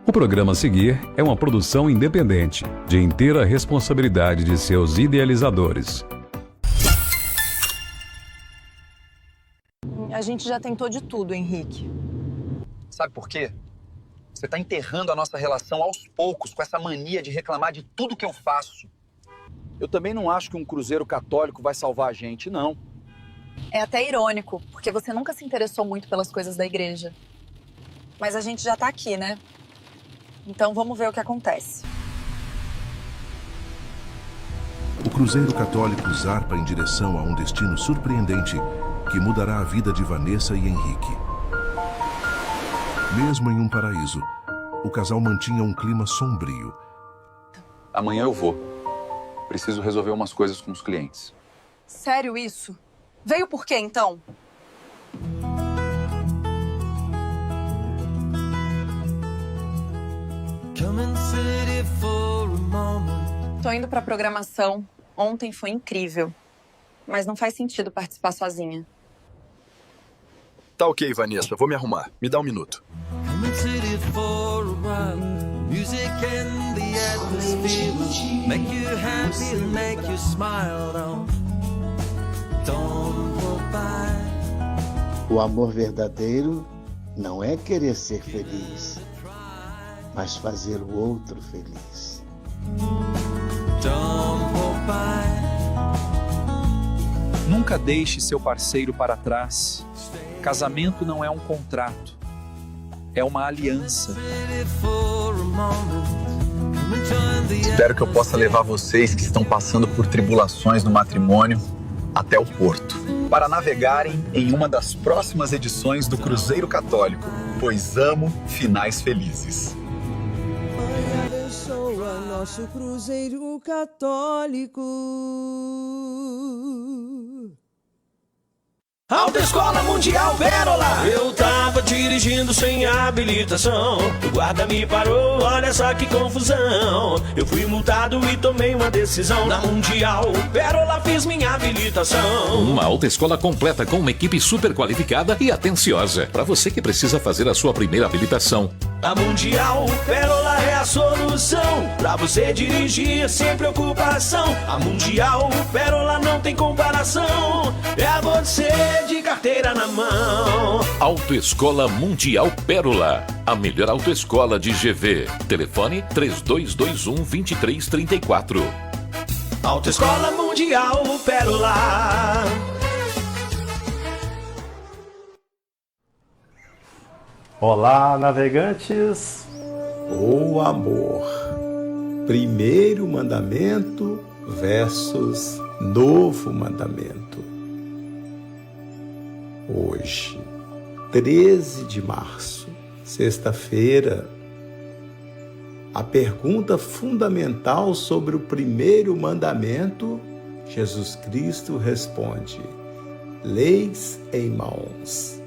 O programa a seguir é uma produção independente, de inteira responsabilidade de seus idealizadores. A gente já tentou de tudo, Henrique. Sabe por quê? Você tá enterrando a nossa relação aos poucos, com essa mania de reclamar de tudo que eu faço. Eu também não acho que um cruzeiro católico vai salvar a gente, não. É até irônico, porque você nunca se interessou muito pelas coisas da igreja. Mas a gente já tá aqui, né? Então vamos ver o que acontece. O cruzeiro católico zarpa em direção a um destino surpreendente que mudará a vida de Vanessa e Henrique. Mesmo em um paraíso, o casal mantinha um clima sombrio. Amanhã eu vou. Preciso resolver umas coisas com os clientes. Sério isso? Veio por quê, então? Tô indo pra programação. Ontem foi incrível. Mas não faz sentido participar sozinha. Tá ok, Vanessa. Vou me arrumar. Me dá um minuto. O amor verdadeiro não é querer ser feliz, mas fazer o outro feliz. Nunca deixe seu parceiro para trás. Casamento não é um contrato, é uma aliança. Espero que eu possa levar vocês que estão passando por tribulações no matrimônio até o porto, para navegarem em uma das próximas edições do Cruzeiro Católico, pois amo finais felizes. Abençoa nosso Cruzeiro Católico. Autoescola Mundial Pérola. Eu tava dirigindo sem habilitação, o guarda me parou, olha só que confusão. Eu fui multado e tomei uma decisão. Na Mundial Pérola fiz minha habilitação. Uma autoescola completa com uma equipe super qualificada e atenciosa para você que precisa fazer a sua primeira habilitação. A Mundial Pérola é a solução pra você dirigir sem preocupação. A Mundial Pérola não tem comparação, é você de carteira na mão. Autoescola Mundial Pérola, a melhor autoescola de GV. Telefone 3221-2334. Autoescola Mundial Pérola. Olá, navegantes! O amor. Primeiro mandamento versus novo mandamento. Hoje, 13 de março, sexta-feira, a pergunta fundamental sobre o primeiro mandamento, Jesus Cristo responde: leis em mãos.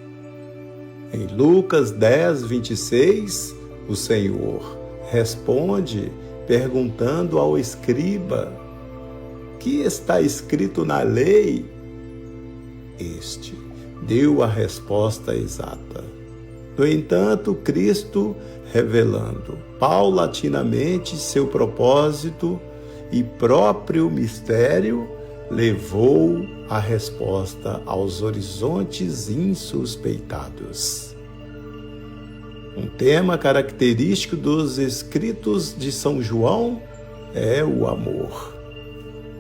Em Lucas 10, 26, o Senhor responde perguntando ao escriba: que está escrito na lei? Este deu a resposta exata. No entanto, Cristo, revelando paulatinamente seu propósito e próprio mistério, levou a resposta aos horizontes insuspeitados. Um tema característico dos escritos de São João é o amor.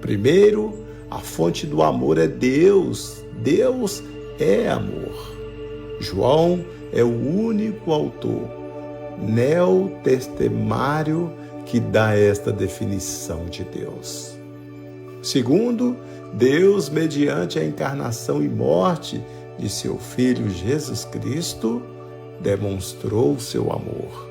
Primeiro, a fonte do amor é Deus. Deus é amor. João é o único autor neotestemário que dá esta definição de Deus. Segundo, Deus, mediante a encarnação e morte de seu Filho Jesus Cristo, demonstrou seu amor.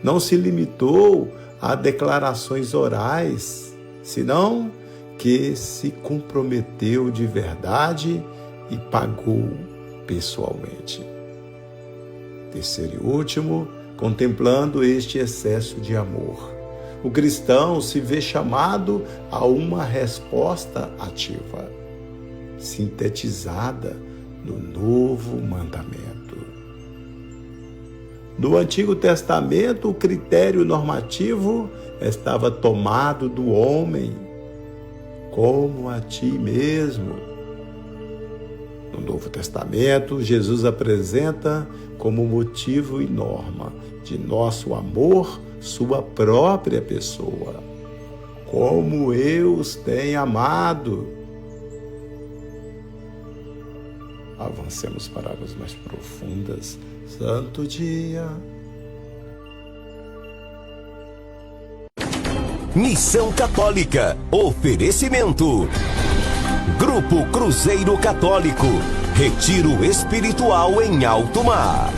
Não se limitou a declarações orais, senão que se comprometeu de verdade e pagou pessoalmente. Terceiro e último, contemplando este excesso de amor, o cristão se vê chamado a uma resposta ativa, sintetizada no novo mandamento. No Antigo Testamento, o critério normativo estava tomado do homem, como a ti mesmo. No Novo Testamento, Jesus apresenta como motivo e norma de nosso amor sua própria pessoa. Como eu os tenho amado. Avancemos para águas mais profundas. Santo dia. Missão Católica. Oferecimento. Grupo Cruzeiro Católico. Retiro espiritual em alto mar.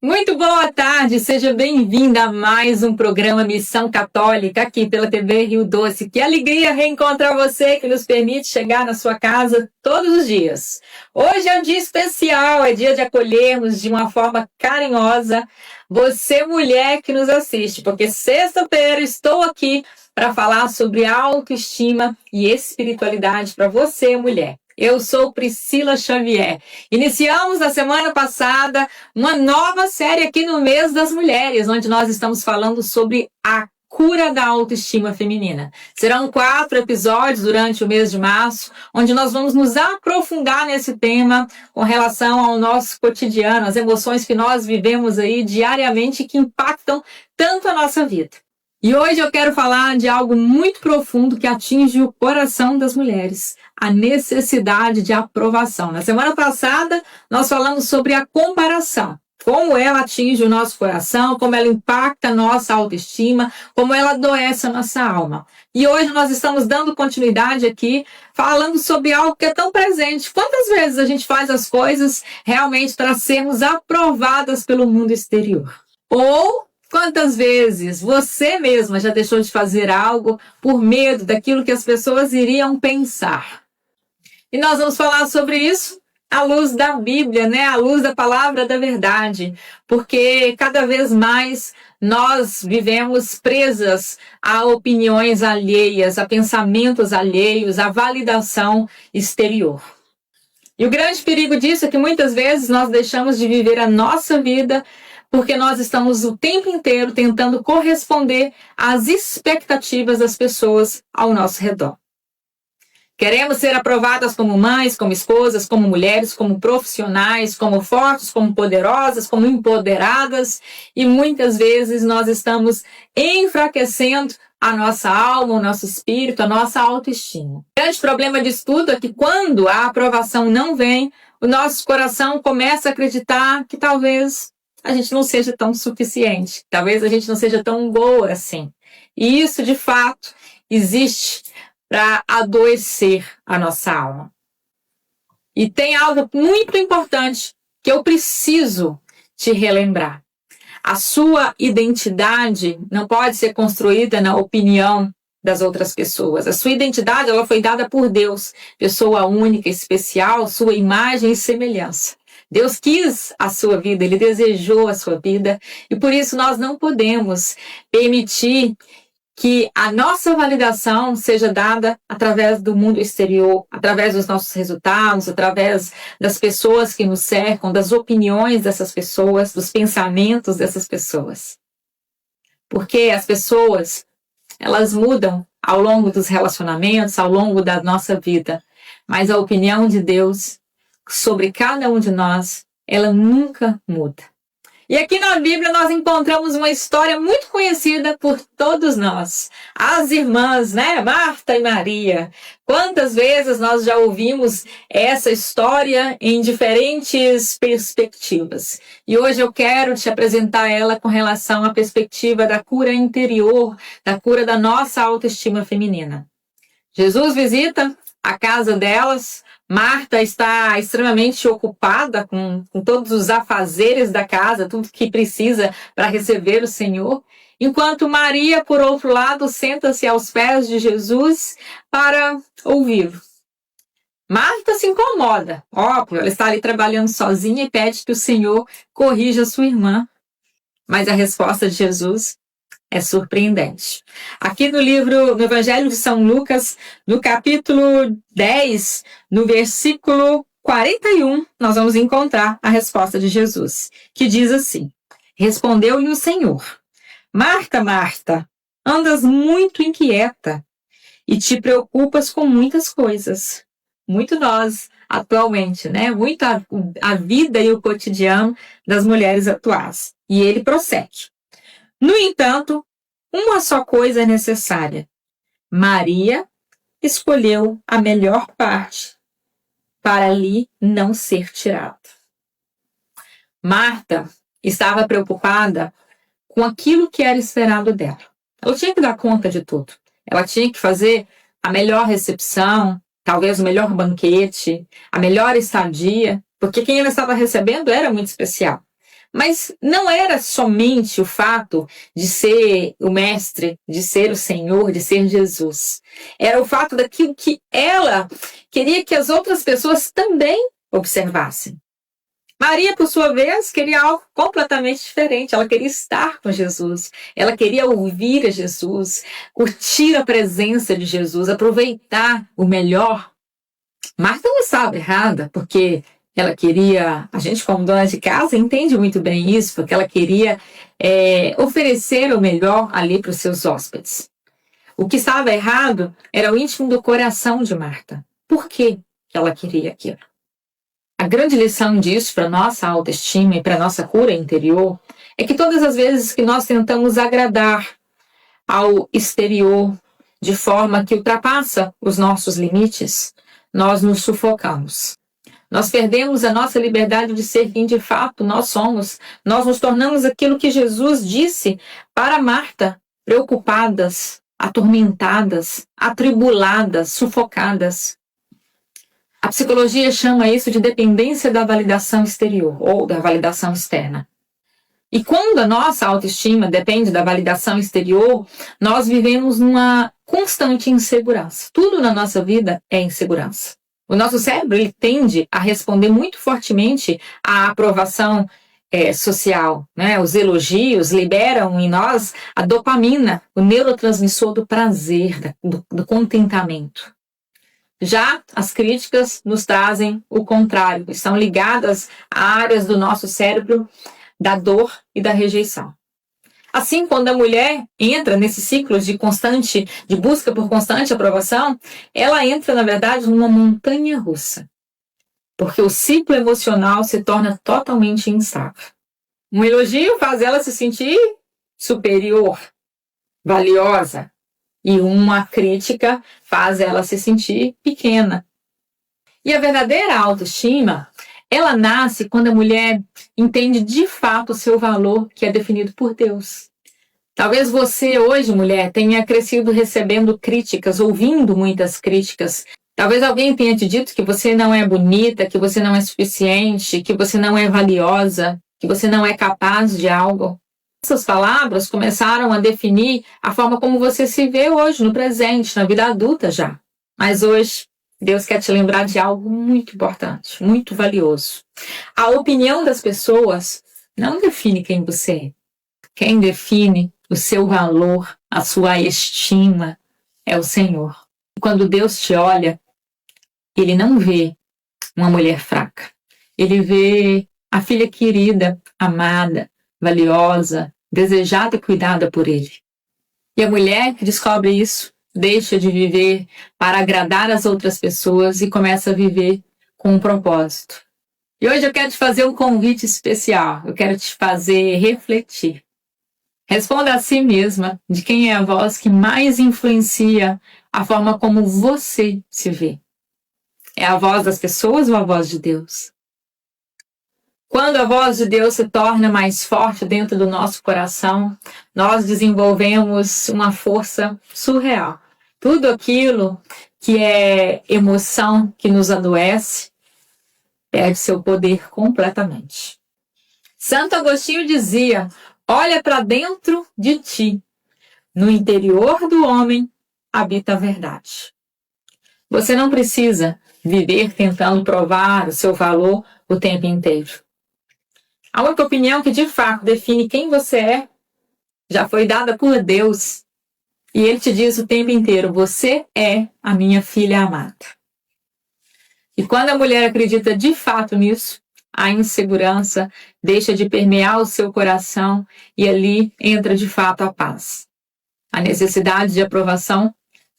Muito boa tarde, seja bem-vinda a mais um programa Missão Católica aqui pela TV Rio Doce. Que alegria reencontrar você que nos permite chegar na sua casa todos os dias. Hoje é um dia especial, é dia de acolhermos de uma forma carinhosa você, mulher que nos assiste, porque sexta-feira estou aqui para falar sobre autoestima e espiritualidade para você, mulher. Eu sou Priscila Xavier. Iniciamos na semana passada uma nova série aqui no Mês das Mulheres, onde nós estamos falando sobre a cura da autoestima feminina. Serão 4 episódios durante o mês de março, onde nós vamos nos aprofundar nesse tema com relação ao nosso cotidiano, as emoções que nós vivemos aí diariamente e que impactam tanto a nossa vida. E hoje eu quero falar de algo muito profundo que atinge o coração das mulheres, a necessidade de aprovação. Na semana passada, nós falamos sobre a comparação, como ela atinge o nosso coração, como ela impacta a nossa autoestima, como ela adoece a nossa alma. E hoje nós estamos dando continuidade aqui, falando sobre algo que é tão presente. Quantas vezes a gente faz as coisas realmente para sermos aprovadas pelo mundo exterior? Ou quantas vezes você mesma já deixou de fazer algo por medo daquilo que as pessoas iriam pensar? E nós vamos falar sobre isso à luz da Bíblia, né? À luz da palavra da verdade. Porque cada vez mais nós vivemos presas a opiniões alheias, a pensamentos alheios, a validação exterior. E o grande perigo disso é que muitas vezes nós deixamos de viver a nossa vida porque nós estamos o tempo inteiro tentando corresponder às expectativas das pessoas ao nosso redor. Queremos ser aprovadas como mães, como esposas, como mulheres, como profissionais, como fortes, como poderosas, como empoderadas, e muitas vezes nós estamos enfraquecendo a nossa alma, o nosso espírito, a nossa autoestima. O grande problema disso tudo é que quando a aprovação não vem, o nosso coração começa a acreditar que talvez a gente não seja tão suficiente, talvez a gente não seja tão boa assim. E isso, de fato, existe para adoecer a nossa alma. E tem algo muito importante que eu preciso te relembrar. A sua identidade não pode ser construída na opinião das outras pessoas. A sua identidade ela foi dada por Deus, pessoa única, especial, sua imagem e semelhança. Deus quis a sua vida, Ele desejou a sua vida, e por isso nós não podemos permitir que a nossa validação seja dada através do mundo exterior, através dos nossos resultados, através das pessoas que nos cercam, das opiniões dessas pessoas, dos pensamentos dessas pessoas. Porque as pessoas, elas mudam ao longo dos relacionamentos, ao longo da nossa vida, mas a opinião de Deus sobre cada um de nós, ela nunca muda. E aqui na Bíblia nós encontramos uma história muito conhecida por todos nós. As irmãs, né? Marta e Maria. Quantas vezes nós já ouvimos essa história em diferentes perspectivas. E hoje eu quero te apresentar ela com relação à perspectiva da cura interior, da cura da nossa autoestima feminina. Jesus visita a casa delas. Marta está extremamente ocupada com todos os afazeres da casa, tudo que precisa para receber o Senhor, enquanto Maria, por outro lado, senta-se aos pés de Jesus para ouvi-lo. Marta se incomoda. Óbvio, ela está ali trabalhando sozinha e pede que o Senhor corrija sua irmã. Mas a resposta de Jesus é surpreendente. Aqui no Evangelho de São Lucas, no capítulo 10, no versículo 41, nós vamos encontrar a resposta de Jesus, que diz assim: respondeu-lhe o Senhor: Marta, Marta, andas muito inquieta e te preocupas com muitas coisas. Muito nós, atualmente, né? Muito a vida e o cotidiano das mulheres atuais. E ele prossegue: no entanto, uma só coisa é necessária. Maria escolheu a melhor parte, para lhe não ser tirada. Marta estava preocupada com aquilo que era esperado dela. Ela tinha que dar conta de tudo. Ela tinha que fazer a melhor recepção, talvez o melhor banquete, a melhor estadia, porque quem ela estava recebendo era muito especial. Mas não era somente o fato de ser o Mestre, de ser o Senhor, de ser Jesus. Era o fato daquilo que ela queria que as outras pessoas também observassem. Maria, por sua vez, queria algo completamente diferente. Ela queria estar com Jesus. Ela queria ouvir a Jesus, curtir a presença de Jesus, aproveitar o melhor. Marta não estava errada, porque ela queria, a gente como dona de casa entende muito bem isso, porque ela queria oferecer o melhor ali para os seus hóspedes. O que estava errado era o íntimo do coração de Marta. Por que ela queria aquilo? A grande lição disso para a nossa autoestima e para a nossa cura interior é que todas as vezes que nós tentamos agradar ao exterior de forma que ultrapassa os nossos limites, nós nos sufocamos. Nós perdemos a nossa liberdade de ser quem de fato nós somos. Nós nos tornamos aquilo que Jesus disse para Marta: preocupadas, atormentadas, atribuladas, sufocadas. A psicologia chama isso de dependência da validação exterior ou da validação externa. E quando a nossa autoestima depende da validação exterior, nós vivemos numa constante insegurança. Tudo na nossa vida é insegurança. O nosso cérebro ele tende a responder muito fortemente à aprovação social, né? Os elogios liberam em nós a dopamina, o neurotransmissor do prazer, do contentamento. Já as críticas nos trazem o contrário, estão ligadas a áreas do nosso cérebro da dor e da rejeição. Assim, quando a mulher entra nesse ciclo de busca por constante aprovação, ela entra, na verdade, numa montanha russa. Porque o ciclo emocional se torna totalmente instável. Um elogio faz ela se sentir superior, valiosa. E uma crítica faz ela se sentir pequena. E a verdadeira autoestima, ela nasce quando a mulher entende de fato o seu valor, que é definido por Deus. Talvez você hoje, mulher, tenha crescido recebendo críticas, ouvindo muitas críticas. Talvez alguém tenha te dito que você não é bonita, que você não é suficiente, que você não é valiosa, que você não é capaz de algo. Essas palavras começaram a definir a forma como você se vê hoje, no presente, na vida adulta já. Mas hoje, Deus quer te lembrar de algo muito importante, muito valioso. A opinião das pessoas não define quem você é. Quem define o seu valor, a sua estima, é o Senhor. Quando Deus te olha, Ele não vê uma mulher fraca. Ele vê a filha querida, amada, valiosa, desejada e cuidada por Ele. E a mulher que descobre isso, deixa de viver para agradar as outras pessoas e começa a viver com um propósito. E hoje eu quero te fazer um convite especial. Eu quero te fazer refletir. Responda a si mesma de quem é a voz que mais influencia a forma como você se vê. É a voz das pessoas ou a voz de Deus? Quando a voz de Deus se torna mais forte dentro do nosso coração, nós desenvolvemos uma força surreal. Tudo aquilo que é emoção, que nos adoece, perde seu poder completamente. Santo Agostinho dizia: olha para dentro de ti. No interior do homem habita a verdade. Você não precisa viver tentando provar o seu valor o tempo inteiro. A única opinião que de fato define quem você é já foi dada por Deus. E Ele te diz o tempo inteiro: você é a minha filha amada. E quando a mulher acredita de fato nisso, a insegurança deixa de permear o seu coração e ali entra de fato a paz. A necessidade de aprovação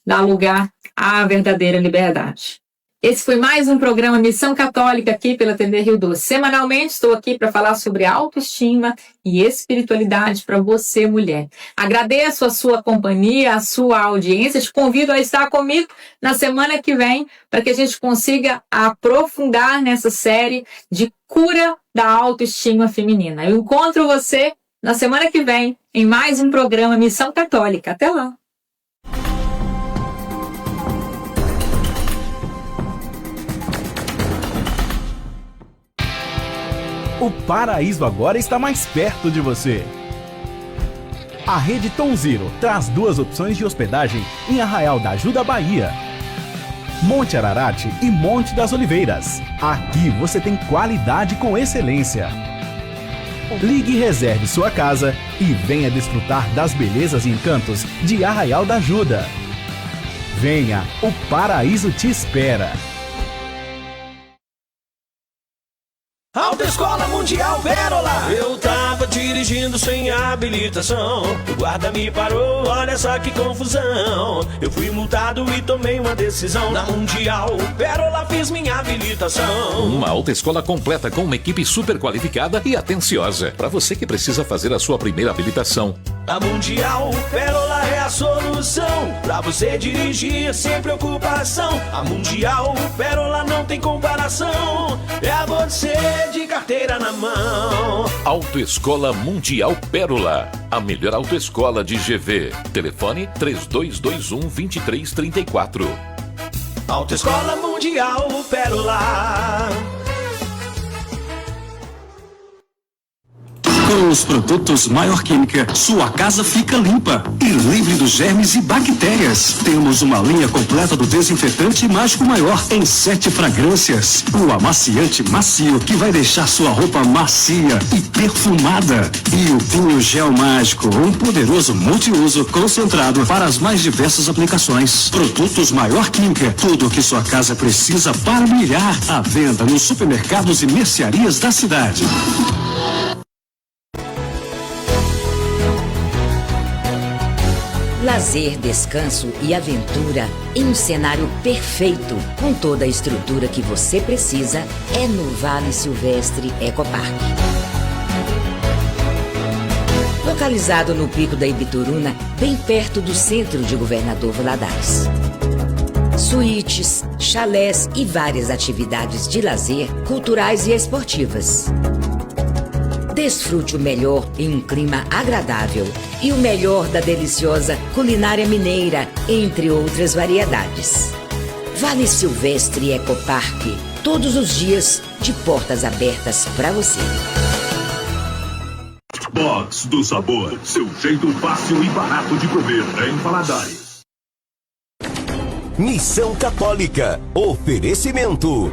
dá lugar à verdadeira liberdade. Esse foi mais um programa Missão Católica aqui pela TV Rio Doce. Semanalmente estou aqui para falar sobre autoestima e espiritualidade para você, mulher. Agradeço a sua companhia, a sua audiência. Te convido a estar comigo na semana que vem para que a gente consiga aprofundar nessa série de cura da autoestima feminina. Eu encontro você na semana que vem em mais um programa Missão Católica. Até lá! O paraíso agora está mais perto de você. A rede Tom Zero traz 2 opções de hospedagem em Arraial da Ajuda, Bahia. Monte Ararat e Monte das Oliveiras. Aqui você tem qualidade com excelência. Ligue e reserve sua casa e venha desfrutar das belezas e encantos de Arraial da Ajuda. Venha, o paraíso te espera. Autoescola Mundial Pérola. Eu tava dirigindo sem habilitação, o guarda me parou, olha só que confusão. Eu fui multado e tomei uma decisão. Na Mundial Pérola fiz minha habilitação. Uma autoescola completa com uma equipe super qualificada e atenciosa para você que precisa fazer a sua primeira habilitação. A Mundial Pérola é a solução pra você dirigir sem preocupação. A Mundial Pérola não tem comparação, é você de carteira na mão. Autoescola Mundial Pérola, a melhor autoescola de GV. Telefone 3221-2334. Autoescola Mundial Pérola. Com os produtos Maior Química, sua casa fica limpa e livre dos germes e bactérias. Temos uma linha completa do desinfetante Mágico Maior em 7 fragrâncias. O amaciante macio que vai deixar sua roupa macia e perfumada. E o Pinho Gel Mágico, um poderoso multiuso concentrado para as mais diversas aplicações. Produtos Maior Química, tudo o que sua casa precisa para brilhar. À venda nos supermercados e mercearias da cidade. Lazer, descanso e aventura em um cenário perfeito, com toda a estrutura que você precisa, é no Vale Silvestre Ecoparque. Localizado no Pico da Ibituruna, bem perto do centro de Governador Valadares. Suítes, chalés e várias atividades de lazer, culturais e esportivas. Desfrute o melhor em um clima agradável e o melhor da deliciosa culinária mineira, entre outras variedades. Vale Silvestre Ecoparque, todos os dias de portas abertas para você. Box do Sabor, seu jeito fácil e barato de comer em Valadares. Missão Católica, oferecimento.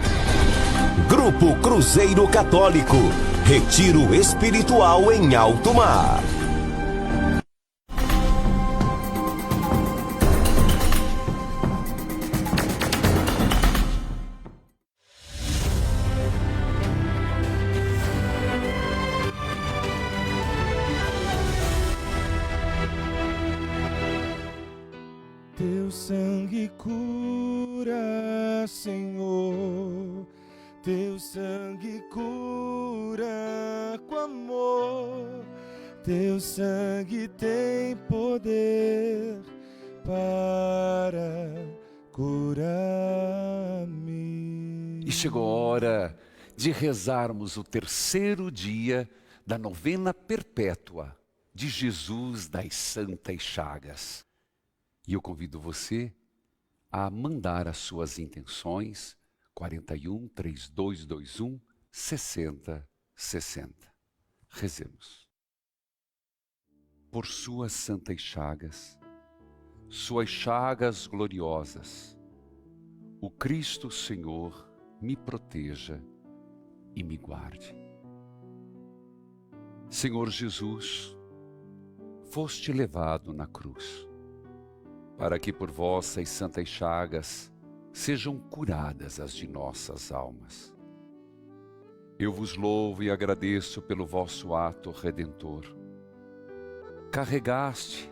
Grupo Cruzeiro Católico, retiro espiritual em alto mar. Teu sangue cura, Senhor. Teu sangue cura com amor. Teu sangue tem poder para curar-me. E chegou a hora de rezarmos o 3º dia da novena perpétua de Jesus das Santas Chagas. E eu convido você a mandar as suas intenções 41 3221 6060. Rezemos. Por suas santas chagas gloriosas, o Cristo Senhor me proteja e me guarde. Senhor Jesus, foste levado na cruz, para que por vossas santas chagas sejam curadas as de nossas almas. Eu vos louvo e agradeço pelo vosso ato redentor. Carregaste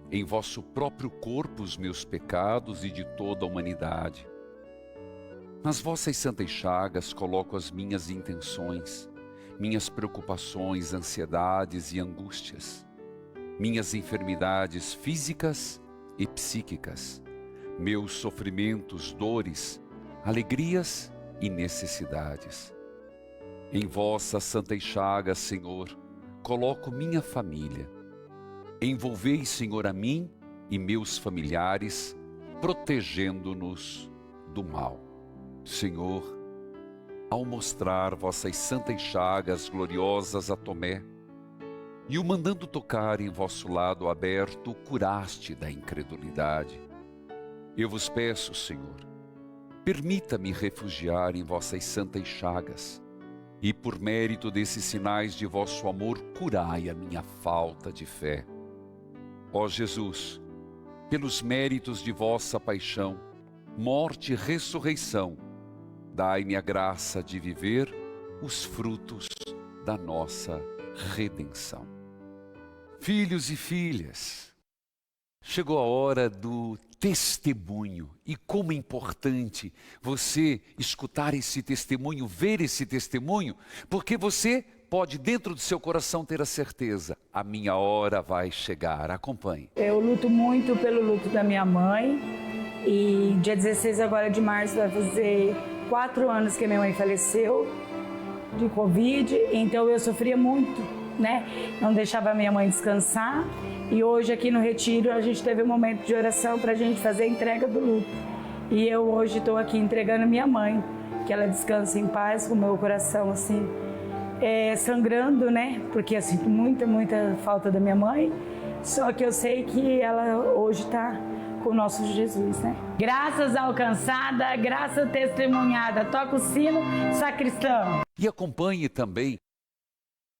em vosso próprio corpo os meus pecados e de toda a humanidade. Nas vossas santas chagas coloco as minhas intenções, minhas preocupações, ansiedades e angústias, minhas enfermidades físicas e psíquicas, meus sofrimentos, dores, alegrias e necessidades. Em vossas santas chagas, Senhor, coloco minha família. Envolvei, Senhor, a mim e meus familiares, protegendo-nos do mal. Senhor, ao mostrar vossas santas chagas gloriosas a Tomé, e o mandando tocar em vosso lado aberto, curaste da incredulidade. Eu vos peço, Senhor, permita-me refugiar em vossas santas chagas, e por mérito desses sinais de vosso amor, curai a minha falta de fé. Ó Jesus, pelos méritos de vossa paixão, morte e ressurreição, dai-me a graça de viver os frutos da nossa redenção. Filhos e filhas, chegou a hora do testemunho. E como é importante você escutar esse testemunho, ver esse testemunho, porque você pode dentro do seu coração ter a certeza, a minha hora vai chegar. Acompanhe. Eu luto muito pelo luto da minha mãe e dia 16 agora de março vai fazer 4 anos que minha mãe faleceu de Covid, então eu sofria muito, né? Não deixava a minha mãe descansar e hoje aqui no retiro a gente teve um momento de oração para a gente fazer a entrega do luto. E eu hoje estou aqui entregando minha mãe, que ela descanse em paz, com o meu coração assim, sangrando, né? Porque eu sinto muita falta da minha mãe, só que eu sei que ela hoje está com o nosso Jesus, né? Graças alcançada, graça testemunhada. Toca o sino, sacristão. E acompanhe também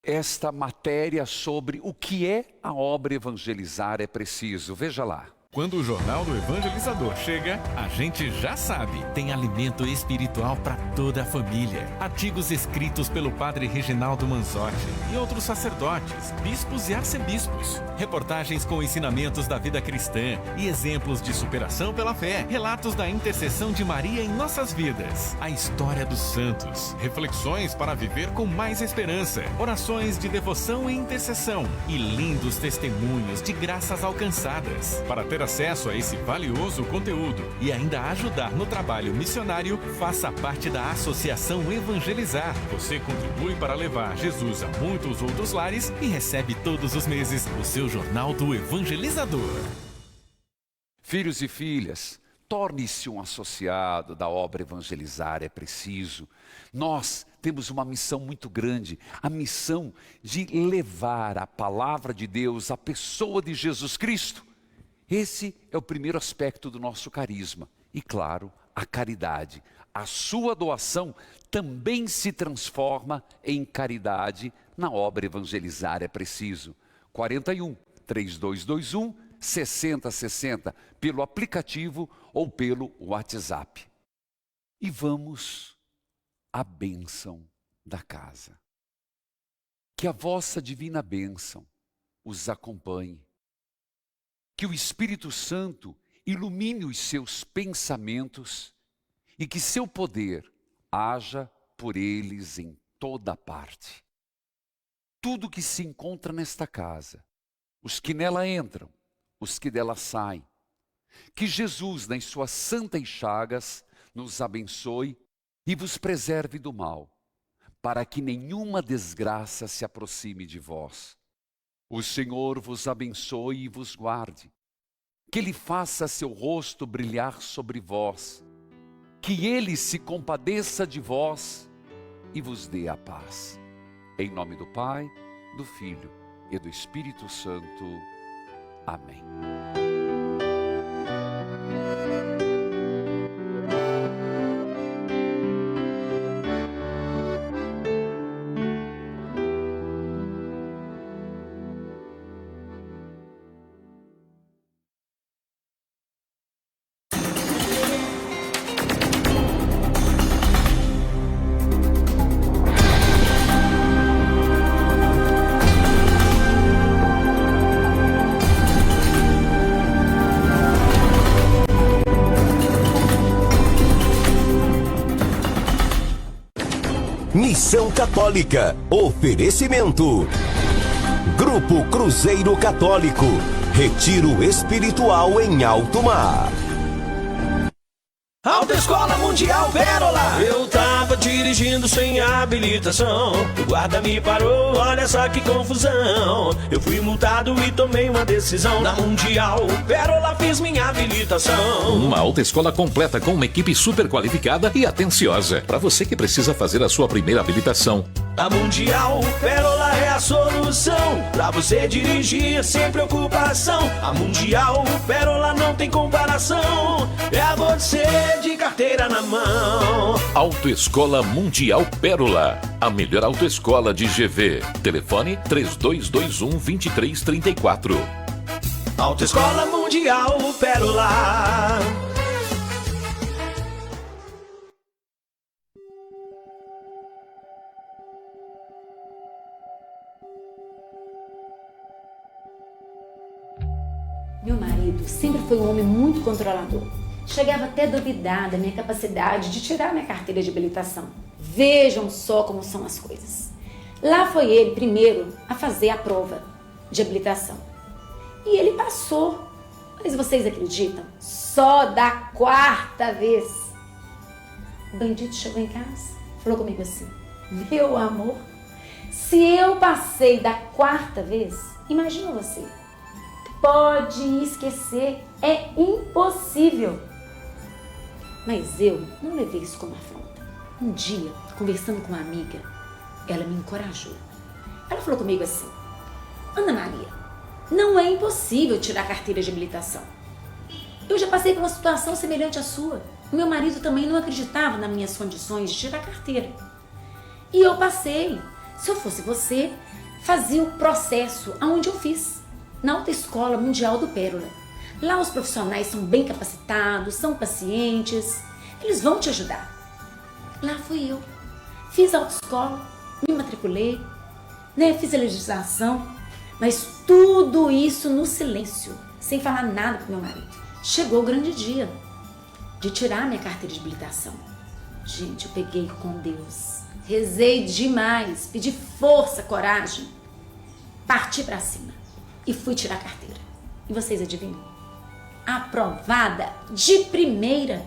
esta matéria sobre o que é a obra Evangelizar é Preciso. Veja lá. Quando o Jornal do Evangelizador chega, a gente já sabe. Tem alimento espiritual para toda a família. Artigos escritos pelo padre Reginaldo Manzotti e outros sacerdotes, bispos e arcebispos. Reportagens com ensinamentos da vida cristã e exemplos de superação pela fé. Relatos da intercessão de Maria em nossas vidas. A história dos santos. Reflexões para viver com mais esperança. Orações de devoção e intercessão. E lindos testemunhos de graças alcançadas. Para ter acesso a esse valioso conteúdo e ainda ajudar no trabalho missionário, faça parte da Associação Evangelizar. Você contribui para levar Jesus a muitos outros lares e recebe todos os meses o seu Jornal do Evangelizador. Filhos e filhas, torne-se um associado da obra Evangelizar é Preciso. Nós temos uma missão muito grande, a missão de levar a palavra de Deus à pessoa de Jesus Cristo. Esse é o primeiro aspecto do nosso carisma. E claro, a caridade. A sua doação também se transforma em caridade na obra Evangelizar é Preciso. 41 3221 6060 pelo aplicativo ou pelo WhatsApp. E vamos à bênção da casa. Que a vossa divina bênção os acompanhe. Que o Espírito Santo ilumine os seus pensamentos e que seu poder haja por eles em toda parte. Tudo que se encontra nesta casa, os que nela entram, os que dela saem, que Jesus, nas suas santas chagas, nos abençoe e vos preserve do mal, para que nenhuma desgraça se aproxime de vós. O Senhor vos abençoe e vos guarde, que Ele faça seu rosto brilhar sobre vós, que Ele se compadeça de vós e vos dê a paz. Em nome do Pai, do Filho e do Espírito Santo. Amém. Missão Católica. Oferecimento. Grupo Cruzeiro Católico. Retiro espiritual em alto mar. Autoescola Mundial Pérola. Eu tava dirigindo sem habilitação, o guarda me parou, olha só que confusão. Eu fui multado e tomei uma decisão. Na Mundial Pérola fiz minha habilitação. Uma autoescola completa com uma equipe super qualificada e atenciosa. Para você que precisa fazer a sua primeira habilitação. A Mundial Pérola é a solução pra você dirigir sem preocupação. A Mundial Pérola não tem comparação. É você de carteira na mão. Autoescola Mundial Pérola. A melhor autoescola de GV. Telefone 3221-2334. Autoescola Mundial Pérola. Meu marido sempre foi um homem muito controlador. Chegava até a duvidar da minha capacidade de tirar minha carteira de habilitação. Vejam só como são as coisas. Lá foi ele primeiro a fazer a prova de habilitação. E ele passou. Mas vocês acreditam? Só da 4ª vez. O bandido chegou em casa, falou comigo assim: meu amor, se eu passei da 4ª vez, imagina você. Pode esquecer, é impossível. Mas eu não levei isso como afronta. Um dia, conversando com uma amiga, ela me encorajou. Ela falou comigo assim: Ana Maria, não é impossível tirar a carteira de habilitação. Eu já passei por uma situação semelhante à sua. O meu marido também não acreditava nas minhas condições de tirar a carteira. E eu passei. Se eu fosse você, fazia o processo aonde eu fiz. Na Autoescola Mundial do Pérola. Lá os profissionais são bem capacitados, são pacientes, eles vão te ajudar. Lá fui eu. Fiz a autoescola, me matriculei, fiz a legislação, mas tudo isso no silêncio, sem falar nada pro meu marido. Chegou o grande dia de tirar minha carteira de habilitação. Gente, eu peguei com Deus, rezei demais, pedi força, coragem, parti pra cima. E fui tirar a carteira. E vocês adivinham? Aprovada de primeira.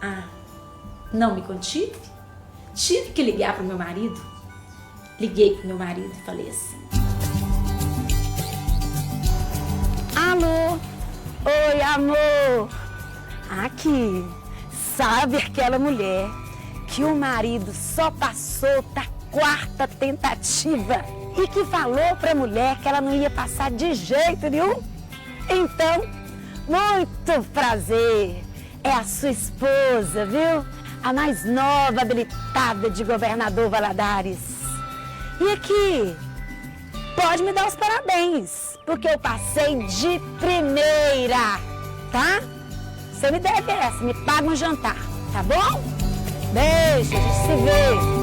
Ah, não me contive? Tive que ligar pro meu marido. Liguei pro meu marido e falei assim: alô? Oi, amor. Aqui. Sabe aquela mulher que o marido só passou da 4ª tentativa e que falou pra mulher que ela não ia passar de jeito nenhum? Então, muito prazer. É a sua esposa, viu? A mais nova habilitada de Governador Valadares. E aqui, pode me dar os parabéns, porque eu passei de primeira, tá? Você me deve essa, me paga um jantar, tá bom? Beijo, a gente se vê.